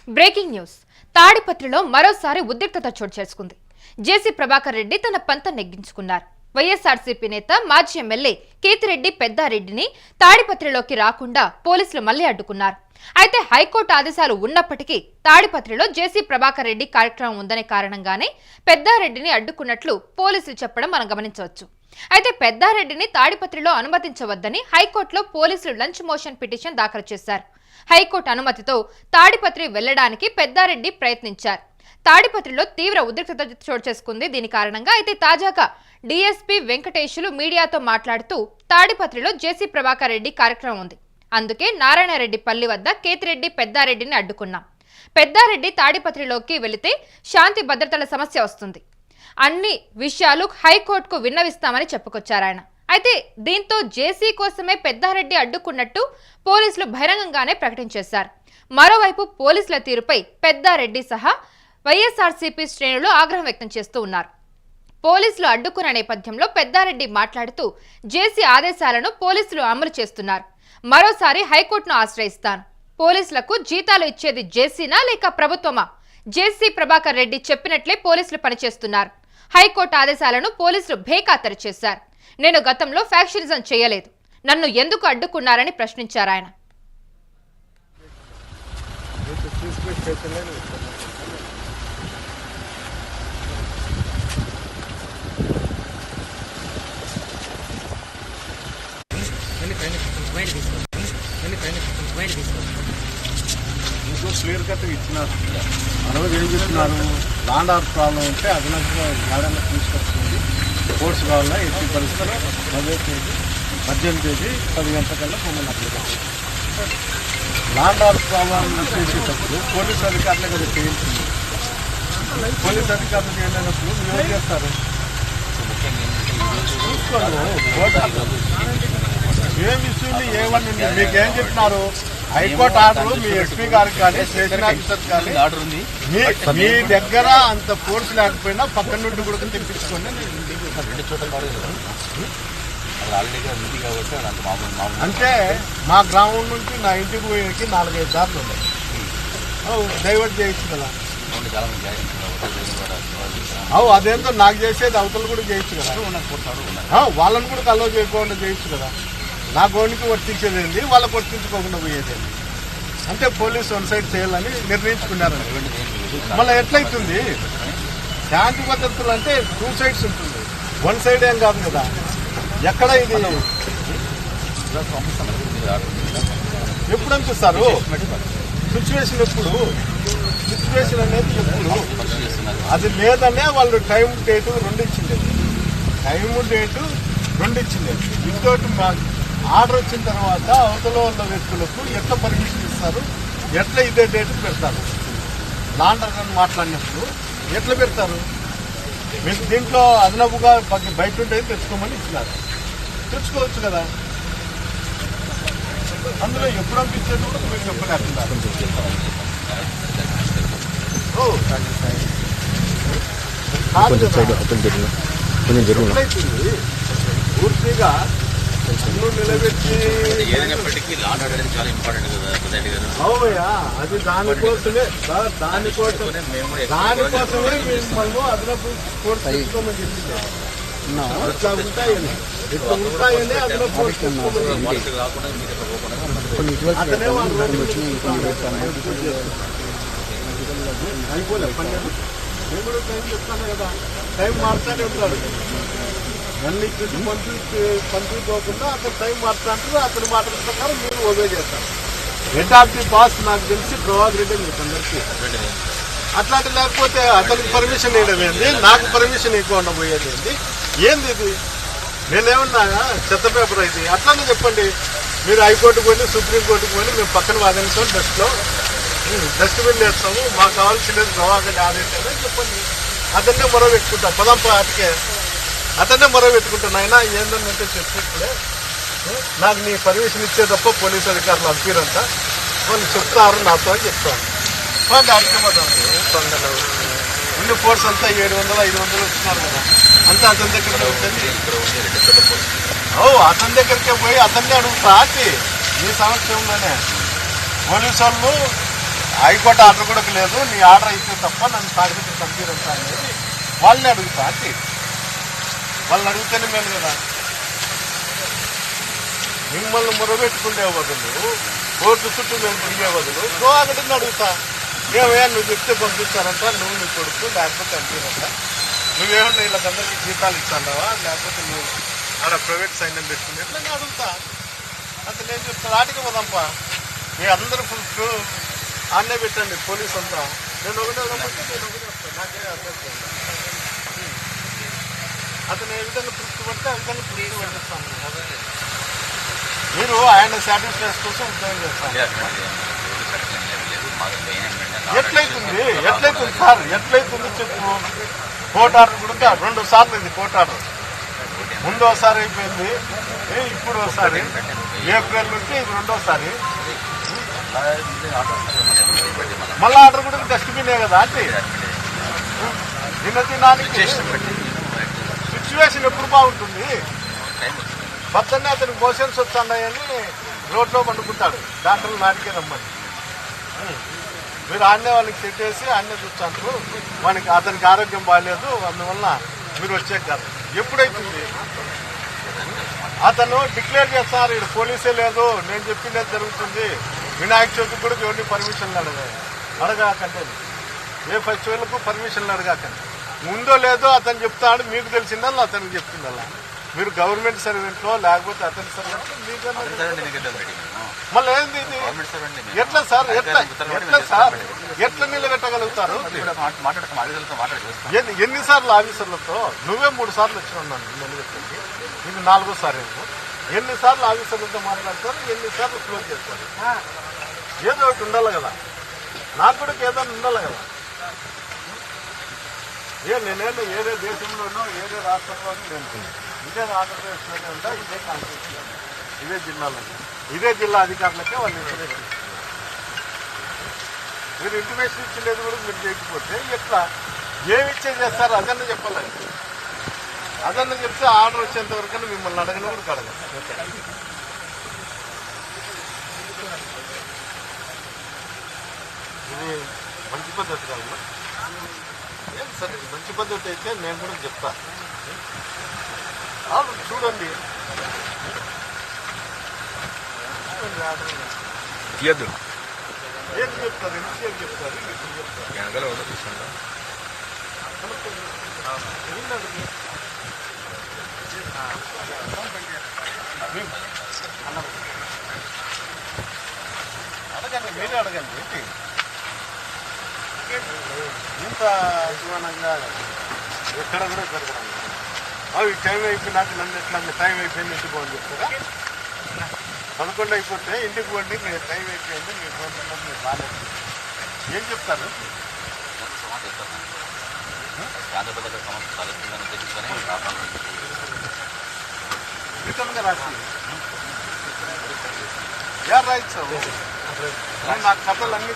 Breaking news తాడిపత్రిలో మరోసారి ఉద్రిక్తత చోటు చేసుకుంది. జేసీ ప్రభాకర్ రెడ్డి తన పంత నెగ్గించుకున్నారు. వైఎస్ఆర్సీపీ నేత మాజీ ఎమ్మెల్యే కేతిరెడ్డి పెద్దారెడ్డిని తాడిపత్రిలోకి రాకుండా పోలీసులు మళ్లీ అడ్డుకున్నారు. అయితే హైకోర్టు ఆదేశాలు ఉన్నప్పటికీ తాడిపత్రిలో జేసీ ప్రభాకర్ రెడ్డి కార్యక్రమం ఉందనే కారణంగానే పెద్దారెడ్డిని అడ్డుకున్నట్లు పోలీసులు చెప్పడం మనం గమనించవచ్చు. అయితే పెద్దారెడ్డిని తాడిపత్రిలో అనుమతించవద్దని హైకోర్టులో పోలీసులు లంచ్ మోషన్ పిటిషన్ దాఖలు చేశారు. హైకోర్టు అనుమతితో తాడిపత్రి వెళ్లడానికి పెద్దారెడ్డి ప్రయత్నించారు. తాడిపత్రిలో తీవ్ర ఉద్రిక్తత చోటు చేసుకుంది. దీని కారణంగా అయితే తాజాగా డీఎస్పీ వెంకటేశ్లు మీడియాతో మాట్లాడుతూ తాడిపత్రిలో జేసీ ప్రభాకర్ రెడ్డి కార్యక్రమం ఉంది, అందుకే నారాయణరెడ్డి పల్లి వద్ద కేతిరెడ్డి పెద్దారెడ్డిని అడ్డుకున్నాం. పెద్దారెడ్డి తాడిపత్రిలోకి వెళితే శాంతి భద్రతల సమస్య వస్తుంది, అన్ని విషయాలు హైకోర్టుకు విన్నవిస్తామని చెప్పుకొచ్చారు ఆయన. అయితే దీంతో జేసీ కోసమే పెద్దారెడ్డి అడ్డుకున్నట్టు పోలీసులు బహిరంగంగానే ప్రకటించేశారు. మరోవైపు పోలీసుల తీరుపై పెద్దారెడ్డి సహా వైఎస్ఆర్సీపీ శ్రేణులు ఆగ్రహం వ్యక్తం చేస్తూ ఉన్నారు. పోలీసులు అడ్డుకున్న నేపథ్యంలో పెద్దారెడ్డి మాట్లాడుతూ జేసీ ఆదేశాలను పోలీసులు అమలు చేస్తున్నారు, మరోసారి హైకోర్టును ఆశ్రయిస్తాను. పోలీసులకు జీతాలు ఇచ్చేది జేసీనా లేక ప్రభుత్వమా? జేసీ ప్రభాకర్ రెడ్డి చెప్పినట్లే పోలీసులు పనిచేస్తున్నారు. హైకోర్టు ఆదేశాలను పోలీసులు బేఖాతరు చేశారు. నేను గతంలో ఫ్యాక్షనిజం చేయలేదు, నన్ను ఎందుకు అడ్డుకున్నారని ప్రశ్నించారు ఆయన. క్లియర్ కట్ ఇచ్చినారు. రోజు ఏం చెప్తున్నారు, ల్యాండ్ ఆర్డర్ ప్రాబ్లం ఉంటే అదనంగా మేడం తీసుకొస్తుంది, కోర్ట్స్ కావాలా ఎట్టి పరిస్థితుల్లో 18 తేదీ 10 గంటలకల్లా మమ్మల్ని అప్లికేషన్. ల్యాండ్ ఆర్డర్ ప్రాబ్లం చేసేటప్పుడు పోలీస్ అధికారులే కదా చేయించింది. పోలీస్ అధికారులు చేయలేనప్పుడు మీరు ఏం చేస్తారు? ఏం ఇష్యూని ఏమని మీకేం చెప్తున్నారు? హైకోర్టు ఆర్డర్ మీ ఎస్పీ గారికి కానీ స్టేషన్ ఆఫీసర్ కానీ మీ దగ్గర అంత ఫోర్స్ లేకపోయినా పక్కన నుండి కూడా తెప్పించుకోండి. అంటే మా గ్రామం నుంచి నా ఇంటికి పోయేకి 4-5 దారులు ఉన్నాయి. డైవర్ట్ చేయొచ్చు కదా. అదేంతో నాకు చేసేది అవతలు కూడా చేయొచ్చు కదా. వాళ్ళని కూడా కలవ చేయకుండా చేయొచ్చు కదా. నా గోనికి వర్తించేది ఏంటి, వాళ్ళకి వర్తించుకోకుండా పోయేదేంటి అంటే పోలీసు వన్ సైడ్ చేయాలని నిర్ణయించుకున్నారండి. మళ్ళీ ఎట్లయితుంది? శాంతి భద్రతలు అంటే 2 సైడ్స్ ఉంటుంది, 1 సైడ్ ఏం కాదు కదా. ఎక్కడ ఇది ఎప్పుడు అనిపిస్తారు? సిచ్యువేషన్ ఎప్పుడు? సిచ్యువేషన్ అనేది ఎప్పుడు? అది లేదనే వాళ్ళు టైం డేటు 2 ఇచ్చింది. టైము డేటు 2 ఇచ్చింది. ఇంకోటి ఆర్డర్ వచ్చిన తర్వాత అవతల ఉన్న వ్యక్తులకు ఎట్లా పర్మిషన్ ఇస్తారు, ఎట్లా ఇదే డేట్ పెడతారు? లాండర్ అని మాట్లాడినప్పుడు ఎట్లా పెడతారు? మీకు దీంట్లో అదనపుగా బయట ఉండేది తెచ్చుకోమని ఇచ్చినారు, తెచ్చుకోవచ్చు కదా. అందులో ఎప్పుడు అనిపించేది కూడా మీరు చెప్పలేకున్నారు. పూర్తిగా నిలబెట్టి అవునయ్యా, అది దానికోసమే మిమ్మల్ని అదనపు కోర్టు తెచ్చుకోమని చెప్పింది. ఇట్లా ఉంటాయని అదనపు కోర్టు తెచ్చుకోమని అతనే వాళ్ళు అయిపోలే పని. నేను కూడా టైం చెప్తాను కదా, టైం మారుతానే ఉంటాడు. అన్ని పంచుకోకుండా అక్కడ టైం మారుతా అంటారు. అతని మాటల ప్రకారం మీరు ఓబే చేస్తారు. హెడ్ ఆఫ్ ది బాస్ నాకు తెలిసి ప్రభాకర్ రెడ్డి మీకు అందరికీ. అట్లాంటి లేకపోతే అతనికి పర్మిషన్ ఇవ్వడమేంది, నాకు పర్మిషన్ ఇవ్వకుండా పోయేది ఏంది? ఏంది ఇది? నేనేమన్నా చెత్త పేపర్ అయితే అట్లానే చెప్పండి. మీరు హైకోర్టుకు పోయి సుప్రీంకోర్టుకు పోయి మేము పక్కన వాదించాం, డస్ట్బిన్ వేస్తాము, మాకు కావాల్సినది ప్రభాకర్ ఆదేశాలని చెప్పండి. అతన్నే మొర పెట్టుకుంటాం. పదం పాటికే అతన్నే మొర పెట్టుకుంటాను. అయినా ఏంటంటే చెప్పినప్పుడే నాకు నీ పర్మిషన్ ఇచ్చే తప్ప పోలీసు అధికారులు అంటారంట, వాళ్ళు చెప్తారు నాతో అని చెప్తాను. ఉండి ఫోర్స్ అంతా 700-500 వచ్చినారు కదా, అంతా అతని దగ్గర ఉంటుంది. అతని దగ్గరికే పోయి అతన్నే అడుగుతా. మీ సమక్షంలోనే పోలీసు వాళ్ళు హైకోర్టు ఆర్డర్ కూడా లేదు, నీ ఆర్డర్ అయితే తప్ప నన్ను తాడిపత్రి పంపిరంతా అనేది వాళ్ళని అడుగుతా అంటే వాళ్ళని అడిగితేనే మేలు కదా. మిమ్మల్ని మొరబెట్టుకునే బదులు కోర్టు చుట్టూ మేము తిరిగే బదులు గోవాగడిని అడుగుతా, ఏమయ్యా నువ్వు చెప్తే పంపిస్తారంట, నువ్వు నీ కొడుకు లేకపోతే అంతేనంట, నువ్వేమన్నా వీళ్ళకందరికీ జీతాలు ఇస్తాండవా, లేకపోతే నువ్వు ఆడ ప్రైవేట్ సైన్యం పెట్టుకుని ఎట్లా నేను అడుగుతా. అసలు నేను చెప్తాను ఆటికి పోదాంపా, మీ అందరూ ఫుల్ ఆన్నే పెట్టండి పోలీస్ అంతా, నేను ఒకటే రమ్మంటే నేను ఒకటే వస్తాను, నాకే అభ్యర్థం. అతను ఏ విధంగా తృప్తి పడితే ఆ విధంగా తృప్తి పడిస్తాను. మీరు ఆయన సాటిస్ఫై కోసం ఉద్యోగం చేస్తాను. ఎట్లయితుంది సార్, ఎట్లయితుంది చెప్పు. కోర్టు ఆర్డర్ కూడా 2 సార్లు ఇది కోర్టు ఆర్డర్. ముందోసారి అయిపోయింది, ఇప్పుడు ఒకసారి ఏప్రిల్ నుంచి ఇది 2వసారి. మళ్ళీ ఆర్డర్ కూడా డస్ట్బినే కదా అంటే దినానికి సిచ్యువేషన్ ఎప్పుడు బాగుంటుంది. పచ్చనే అతనికి మోషన్స్ వస్తున్నాయని రోడ్లో పండుకుంటాడు, డాక్టర్లు నాటికే రమ్మని. మీరు ఆన్నే వాళ్ళకి సెట్ చేసి ఆన్నే చూస్తాను, వానికి అతనికి ఆరోగ్యం బాగాలేదు, అందువల్ల మీరు వచ్చే కాదు. ఎప్పుడైతుంది అతను డిక్లేర్ చేస్తారు, ఇక్కడ పోలీసే లేదు, నేను చెప్పిందే జరుగుతుంది. వినాయక చవితికి కూడా ఎవరిని పర్మిషన్లు అడగాకండి, ఏ ఫెస్టివల్కు పర్మిషన్లు అడగాకండి. ముందో లేదో అతను చెప్తాడు, మీకు తెలిసిందల్లా అతనికి చెప్తుందల్లా. మీరు గవర్నమెంట్ సర్వెంట్లో లేకపోతే అతని సర్వెంట్ మళ్ళీ ఏంది ఇది? ఎట్లా సార్ ఎట్లా నిలబెట్టగలుగుతారు? ఎన్నిసార్లు ఆఫీసర్లతో నువ్వే 3 సార్లు వచ్చినావు నన్ను నిలబెట్టండి, ఇది 4వసారి ఏమో. ఎన్నిసార్లు ఆఫీసర్లతో మాట్లాడతారు, ఎన్నిసార్లు క్లోజ్ చేస్తారు? ఏదో ఒకటి ఉండాలి కదా, నాకు కూడా ఏదైనా ఉండాలి కదా. నేనేదో ఏదే దేశంలోనో ఏదే రాష్ట్రంలోనూ నేను ఇదే ఆంధ్రప్రదేశ్లోనే ఉందా, ఇదే కాన్స్టిట్యూషన్, ఇదే జిల్లాలో, ఇదే జిల్లా అధికారులకే వాళ్ళు ఇంటిమేషన్ ఇచ్చారు. మీరు ఇంటిమేషన్ ఇచ్చిండేది కూడా మీరు చేయకపోతే ఎట్లా, ఏమిచ్చే చేస్తారు అదన్నా చెప్పాలి. అదన్నా చెప్తే ఆర్డర్ వచ్చేంత వరకు మిమ్మల్ని అడగని కూడా కడగదు. ఇది మంచి పద్ధతి కాదు సరే, మంచి పద్ధతి అయితే నేను కూడా చెప్తా. చూడండి ఏం చెప్తారు, ఎంతసేపు చెప్తారు, ఇప్పుడు చెప్తారు. అడగండి, మీరే అడగండి. ఇంత అభిమానంగా ఎక్కడ కూడా జరగడం అవి టైం అయిపోయినాక నన్ను ఎట్లా టైం అయిపోయింది ఇంటికి పోని చెప్తారా? 11 అయిపోతే ఇంటికి పోండి, మీరు టైం అయిపోయింది, మీరు ఫోన్ మీరు రాలేదు ఏం చెప్తారు? రిటర్న్గా రాసి యార్ రాయచ్చు. నాకు కథలు అన్ని